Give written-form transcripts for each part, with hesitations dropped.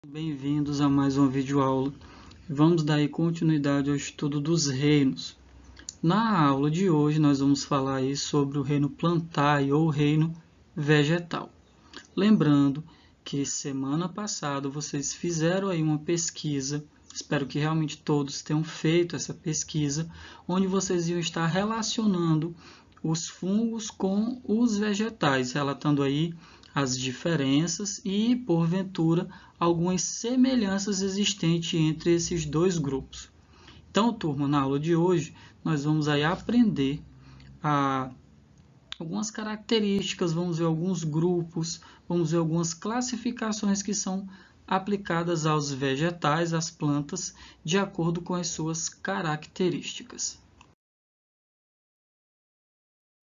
Bem-vindos a mais uma videoaula. Vamos dar aí continuidade ao estudo dos reinos. Na aula de hoje nós vamos falar aí sobre o reino Plantae ou reino vegetal. Lembrando que semana passada vocês fizeram aí uma pesquisa, espero que realmente todos tenham feito essa pesquisa, onde vocês iam estar relacionando os fungos com os vegetais, relatando aí as diferenças e, porventura, algumas semelhanças existentes entre esses dois grupos. Então, turma, na aula de hoje, nós vamos aí aprender algumas características, vamos ver alguns grupos, vamos ver algumas classificações que são aplicadas aos vegetais, às plantas, de acordo com as suas características.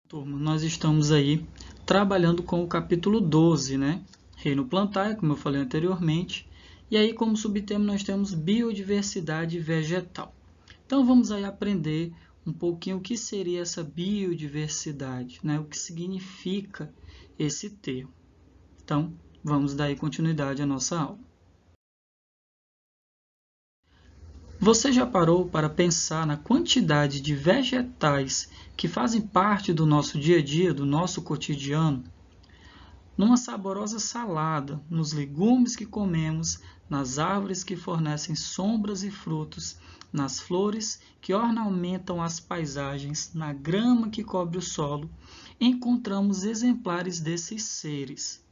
Turma, nós estamos aí trabalhando com o capítulo 12, né? Reino Plantae, como eu falei anteriormente. E aí, como subtema, nós temos biodiversidade vegetal. Então, vamos aí aprender um pouquinho o que seria essa biodiversidade, né? O que significa esse termo. Então, vamos dar aí continuidade à nossa aula. Você já parou para pensar na quantidade de vegetais que fazem parte do nosso dia a dia, do nosso cotidiano? Numa saborosa salada, nos legumes que comemos, nas árvores que fornecem sombras e frutos, nas flores que ornamentam as paisagens, na grama que cobre o solo, encontramos exemplares desses seres.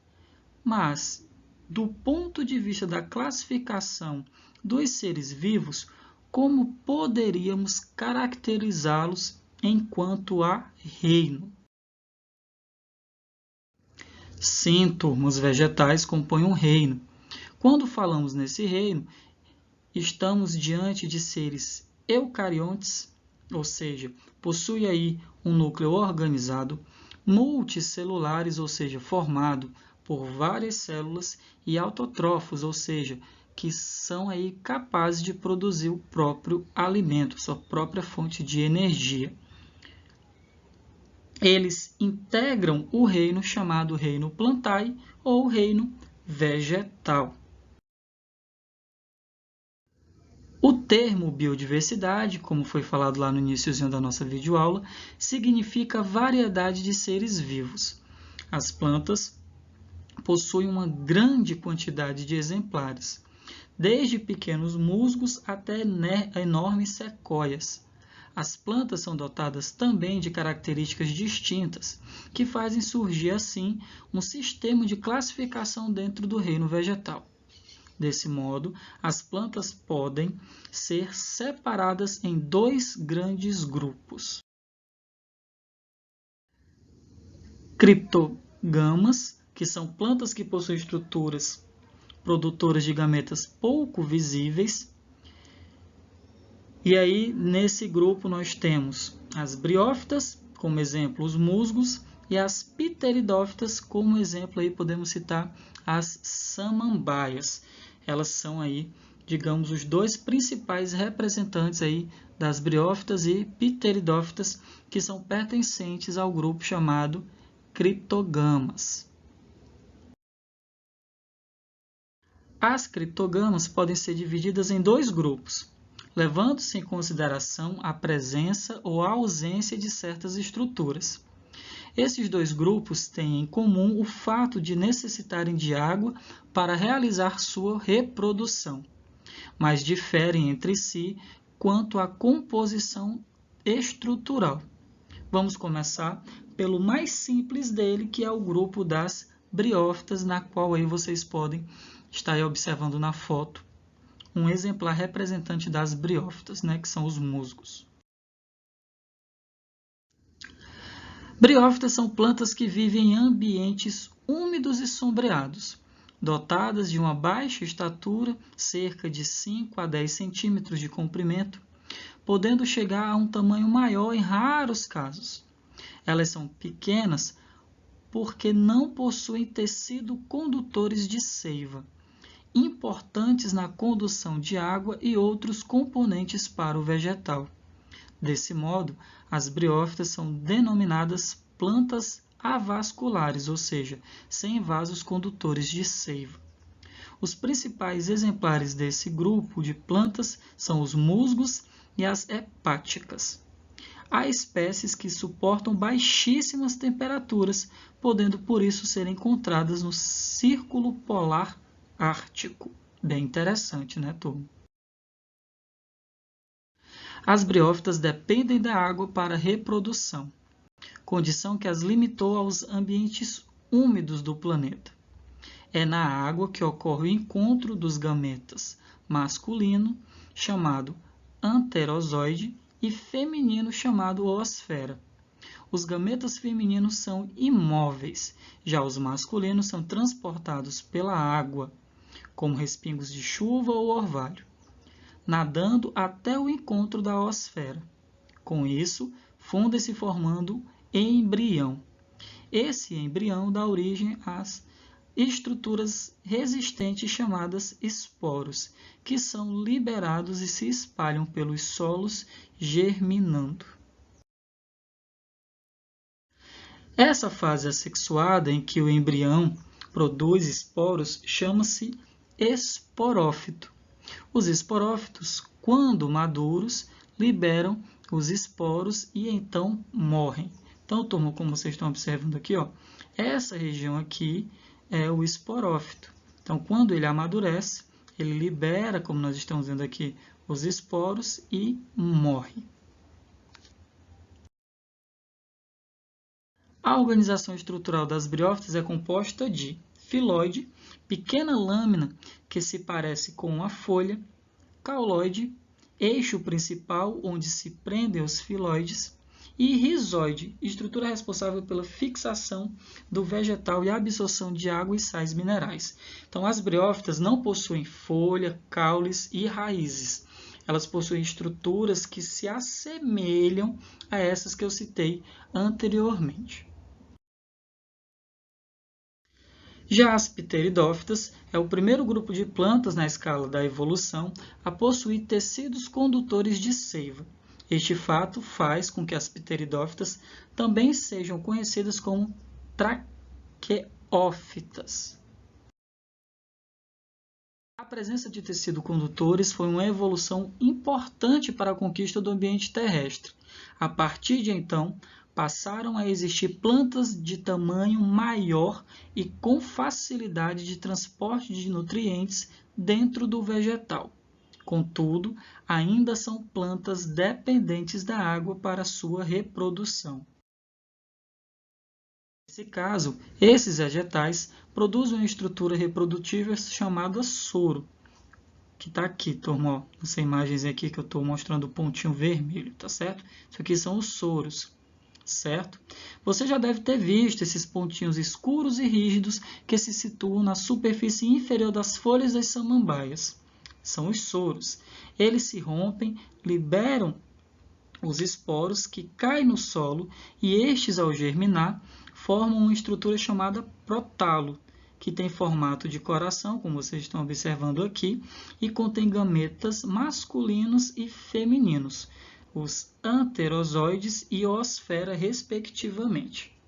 Mas, do ponto de vista da classificação dos seres vivos, como poderíamos caracterizá-los enquanto a reino? Sim, turma, os vegetais compõem um reino. Quando falamos nesse reino, estamos diante de seres eucariontes, ou seja, possui aí um núcleo organizado, multicelulares, ou seja, formado por várias células, e autótrofos, ou seja, que são aí capazes de produzir o próprio alimento, sua própria fonte de energia. Eles integram o reino chamado reino Plantae ou reino vegetal. O termo biodiversidade, como foi falado lá no iníciozinho da nossa videoaula, significa variedade de seres vivos. As plantas possuem uma grande quantidade de exemplares, desde pequenos musgos até enormes sequoias. As plantas são dotadas também de características distintas, que fazem surgir, assim, um sistema de classificação dentro do reino vegetal. Desse modo, as plantas podem ser separadas em dois grandes grupos: criptogamas, que são plantas que possuem estruturas produtoras de gametas pouco visíveis. E aí, nesse grupo, nós temos as briófitas, como exemplo, os musgos, e as pteridófitas, como exemplo, aí podemos citar as samambaias. Elas são aí, digamos, os dois principais representantes aí das briófitas e pteridófitas, que são pertencentes ao grupo chamado criptogamas. As criptogamas podem ser divididas em dois grupos, levando-se em consideração a presença ou a ausência de certas estruturas. Esses dois grupos têm em comum o fato de necessitarem de água para realizar sua reprodução, mas diferem entre si quanto à composição estrutural. Vamos começar pelo mais simples dele, que é o grupo das briófitas, na qual aí vocês podem estar aí observando na foto um exemplar representante das briófitas, né, que são os musgos. Briófitas são plantas que vivem em ambientes úmidos e sombreados, dotadas de uma baixa estatura, cerca de 5 a 10 centímetros de comprimento, podendo chegar a um tamanho maior em raros casos. Elas são pequenas porque não possuem tecido condutores de seiva, importantes na condução de água e outros componentes para o vegetal. Desse modo, as briófitas são denominadas plantas avasculares, ou seja, sem vasos condutores de seiva. Os principais exemplares desse grupo de plantas são os musgos e as hepáticas. Há espécies que suportam baixíssimas temperaturas, podendo por isso ser encontradas no Círculo Polar Ártico. Bem interessante, né, turma? As briófitas dependem da água para reprodução, condição que as limitou aos ambientes úmidos do planeta. É na água que ocorre o encontro dos gametas masculino, chamado anterozoide, e feminino, chamado oosfera. Os gametas femininos são imóveis, já os masculinos são transportados pela água, como respingos de chuva ou orvalho, nadando até o encontro da oosfera. Com isso, fundem-se formando embrião. Esse embrião dá origem às estruturas resistentes chamadas esporos, que são liberados e se espalham pelos solos germinando. Essa fase assexuada em que o embrião produz esporos chama-se esporófito. Os esporófitos, quando maduros, liberam os esporos e então morrem. Então, turma, como vocês estão observando aqui, essa região aqui é o esporófito. Então, quando ele amadurece, ele libera, como nós estamos vendo aqui, os esporos e morre. A organização estrutural das briófitas é composta de filoide, pequena lâmina que se parece com uma folha, cauloide, eixo principal onde se prendem os filoides, e rizoide, estrutura responsável pela fixação do vegetal e absorção de água e sais minerais. Então, as briófitas não possuem folha, caules e raízes. Elas possuem estruturas que se assemelham a essas que eu citei anteriormente. Já as pteridófitas é o primeiro grupo de plantas na escala da evolução a possuir tecidos condutores de seiva. Este fato faz com que as pteridófitas também sejam conhecidas como traqueófitas. A presença de tecidos condutores foi uma evolução importante para a conquista do ambiente terrestre. A partir de então, passaram a existir plantas de tamanho maior e com facilidade de transporte de nutrientes dentro do vegetal. Contudo, ainda são plantas dependentes da água para sua reprodução. Nesse caso, esses vegetais produzem uma estrutura reprodutiva chamada soro, que está aqui, turma, nessa imagem aqui que eu estou mostrando o pontinho vermelho, tá certo? Isso aqui são os soros, certo? Você já deve ter visto esses pontinhos escuros e rígidos que se situam na superfície inferior das folhas das samambaias. São os soros. Eles se rompem, liberam os esporos que caem no solo e estes, ao germinar, formam uma estrutura chamada prótalo, que tem formato de coração, como vocês estão observando aqui, e contém gametas masculinos e femininos, os anterozoides e oosfera, respectivamente.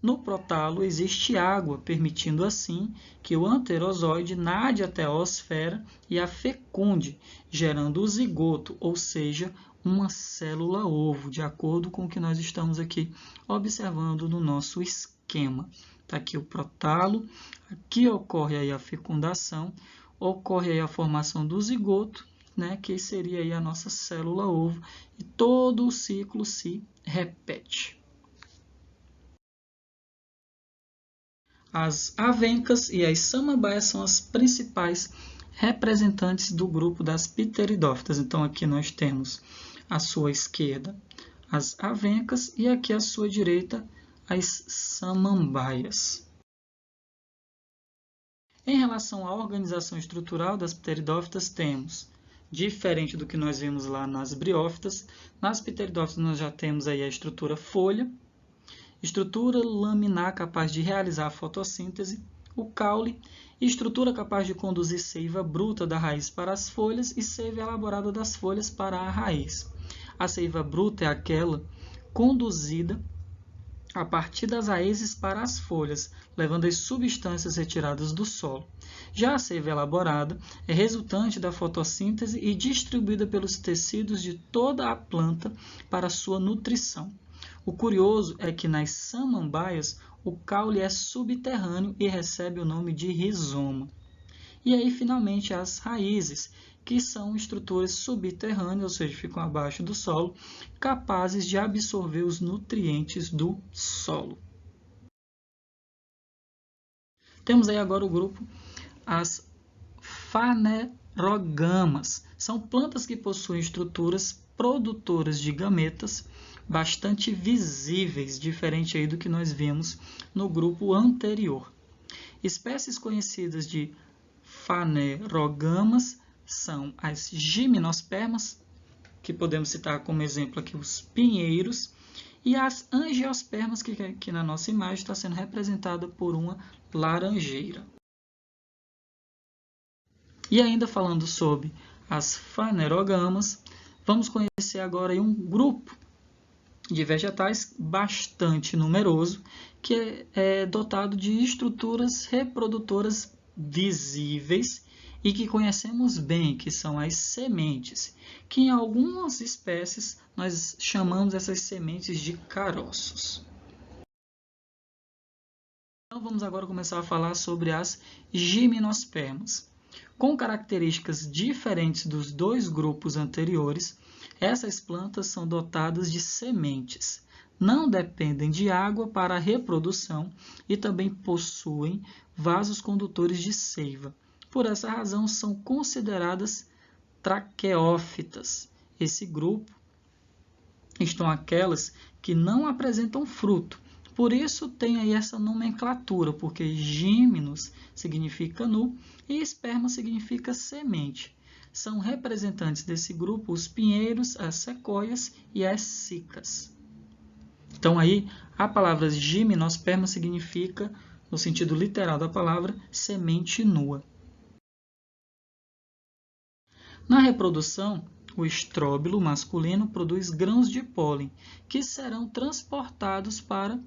No prótalo existe água, permitindo assim que o anterozoide nade até a oosfera e a fecunde, gerando o zigoto, ou seja, uma célula-ovo, de acordo com o que nós estamos aqui observando no nosso esquema. Está aqui o prótalo, aqui ocorre aí a fecundação, ocorre aí a formação do zigoto, né, que seria aí a nossa célula-ovo, e todo o ciclo se repete. As avencas e as samambaias são as principais representantes do grupo das pteridófitas. Então, aqui nós temos à sua esquerda as avencas e aqui à sua direita as samambaias. Em relação à organização estrutural das pteridófitas, temos, diferente do que nós vimos lá nas briófitas, nas pteridófitas nós já temos aí a estrutura folha, estrutura laminar capaz de realizar a fotossíntese, o caule, estrutura capaz de conduzir seiva bruta da raiz para as folhas e seiva elaborada das folhas para a raiz. A seiva bruta é aquela conduzida a partir das raízes para as folhas, levando as substâncias retiradas do solo. Já a seiva elaborada é resultante da fotossíntese e distribuída pelos tecidos de toda a planta para sua nutrição. O curioso é que nas samambaias o caule é subterrâneo e recebe o nome de rizoma. E aí, finalmente, as raízes, que são estruturas subterrâneas, ou seja, ficam abaixo do solo, capazes de absorver os nutrientes do solo. Temos aí agora o grupo as fanerogamas. São plantas que possuem estruturas produtoras de gametas bastante visíveis, diferente aí do que nós vimos no grupo anterior. Espécies conhecidas de fanerogamas são as gimnospermas, que podemos citar como exemplo aqui os pinheiros, e as angiospermas, que aqui na nossa imagem está sendo representada por uma laranjeira. E ainda falando sobre as fanerogamas, vamos conhecer agora um grupo de vegetais bastante numeroso, que é dotado de estruturas reprodutoras visíveis e que conhecemos bem, que são as sementes, que em algumas espécies nós chamamos essas sementes de caroços. Então vamos agora começar a falar sobre as gimnospermas. Com características diferentes dos dois grupos anteriores, essas plantas são dotadas de sementes, não dependem de água para a reprodução e também possuem vasos condutores de seiva. Por essa razão, são consideradas traqueófitas. Esse grupo estão aquelas que não apresentam fruto. Por isso tem aí essa nomenclatura, porque gímenos significa nu e esperma significa semente. São representantes desse grupo os pinheiros, as sequoias e as cicas. Então aí a palavra gimnosperma significa, no sentido literal da palavra, semente nua. Na reprodução, o estróbilo masculino produz grãos de pólen, que serão transportados para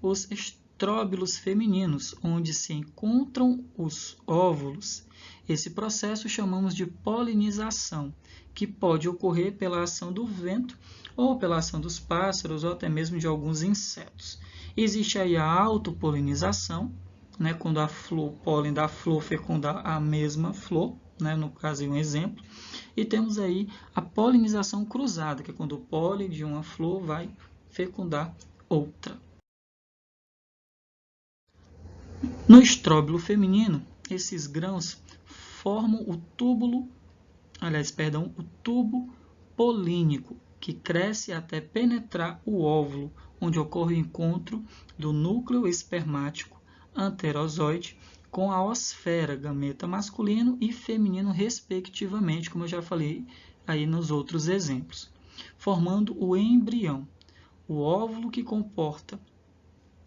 os estróbilos femininos, onde se encontram os óvulos. Esse processo chamamos de polinização, que pode ocorrer pela ação do vento, ou pela ação dos pássaros, ou até mesmo de alguns insetos. Existe aí a autopolinização, né, quando o pólen da flor fecunda a mesma flor, né, no caso, um exemplo. E temos aí a polinização cruzada, que é quando o pólen de uma flor vai fecundar outra. No estróbilo feminino, esses grãos formam o tubo polínico, que cresce até penetrar o óvulo, onde ocorre o encontro do núcleo espermático anterozoide com a osfera, gameta masculino e feminino, respectivamente, como eu já falei aí nos outros exemplos, formando o embrião. O óvulo que comporta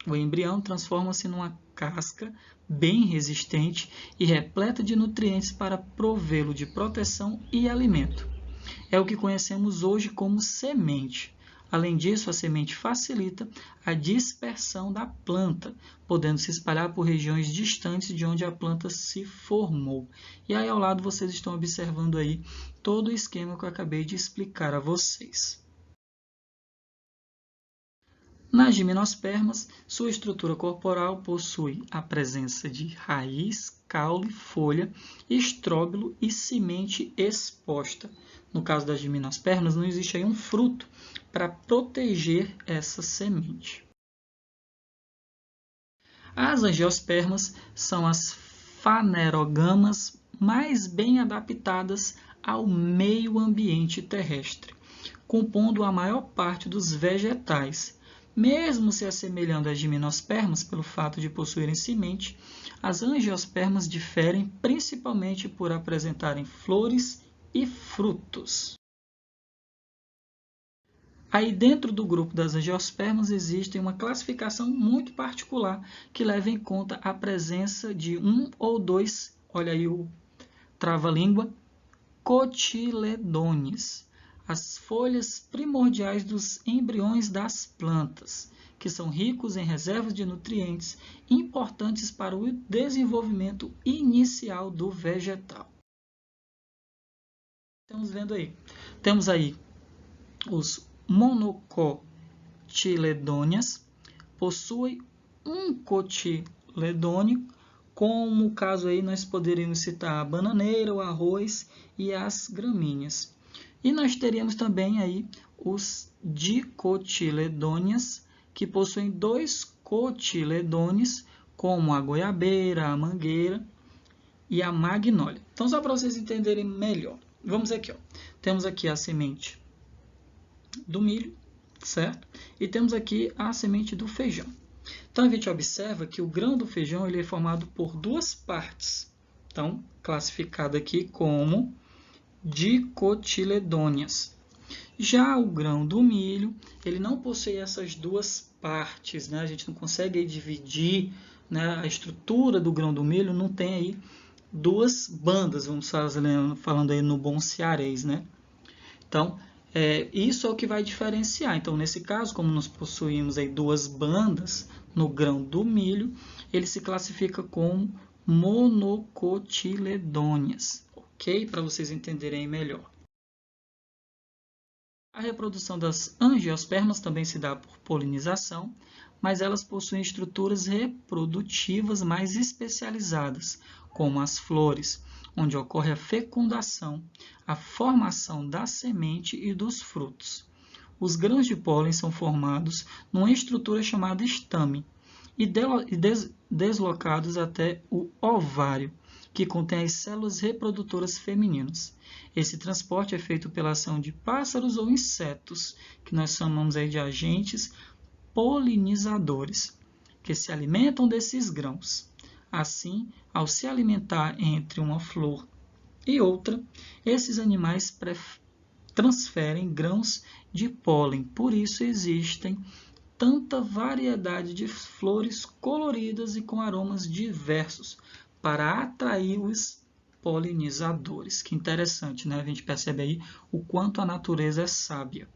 o embrião transforma-se numa casca bem resistente e repleta de nutrientes para provê-lo de proteção e alimento. É o que conhecemos hoje como semente. Além disso, a semente facilita a dispersão da planta, podendo se espalhar por regiões distantes de onde a planta se formou. E aí ao lado vocês estão observando aí todo o esquema que eu acabei de explicar a vocês. Nas gimnospermas, sua estrutura corporal possui a presença de raiz, caule, folha, estróbilo e semente exposta. No caso das gimnospermas, não existe aí um fruto para proteger essa semente. As angiospermas são as fanerogamas mais bem adaptadas ao meio ambiente terrestre, compondo a maior parte dos vegetais. Mesmo se assemelhando às gimnospermas pelo fato de possuírem semente, as angiospermas diferem principalmente por apresentarem flores e frutos. Aí dentro do grupo das angiospermas existe uma classificação muito particular que leva em conta a presença de um ou dois, olha aí o trava-língua, cotiledones, as folhas primordiais dos embriões das plantas, que são ricos em reservas de nutrientes importantes para o desenvolvimento inicial do vegetal. Estamos vendo aí. Temos aí os monocotiledôneas, possuem um cotiledônio, como o caso aí nós poderíamos citar a bananeira, o arroz e as gramíneas. E nós teríamos também aí os dicotiledôneas, que possuem 2 cotiledôneos, como a goiabeira, a mangueira e a magnólia. Então, só para vocês entenderem melhor, vamos aqui, ó. Temos aqui a semente do milho, certo? E temos aqui a semente do feijão. Então, a gente observa que o grão do feijão ele é formado por 2 partes. Então, classificado aqui como dicotiledôneas. Já o grão do milho, ele não possui essas 2 partes, né? A gente não consegue aí dividir, né? A estrutura do grão do milho não tem aí 2 bandas, vamos falando aí no bom cearês, né? Então, isso é o que vai diferenciar. Então, nesse caso, como nós possuímos aí 2 bandas no grão do milho, ele se classifica como monocotiledôneas, ok? Para vocês entenderem melhor. A reprodução das angiospermas também se dá por polinização, mas elas possuem estruturas reprodutivas mais especializadas, como as flores, onde ocorre a fecundação, a formação da semente e dos frutos. Os grãos de pólen são formados numa estrutura chamada estame e deslocados até o ovário, que contém as células reprodutoras femininas. Esse transporte é feito pela ação de pássaros ou insetos, que nós chamamos aí de agentes polinizadores, que se alimentam desses grãos. Assim, ao se alimentar entre uma flor e outra, esses animais transferem grãos de pólen. Por isso existem tanta variedade de flores coloridas e com aromas diversos para atrair os polinizadores. Que interessante, né? A gente percebe aí o quanto a natureza é sábia.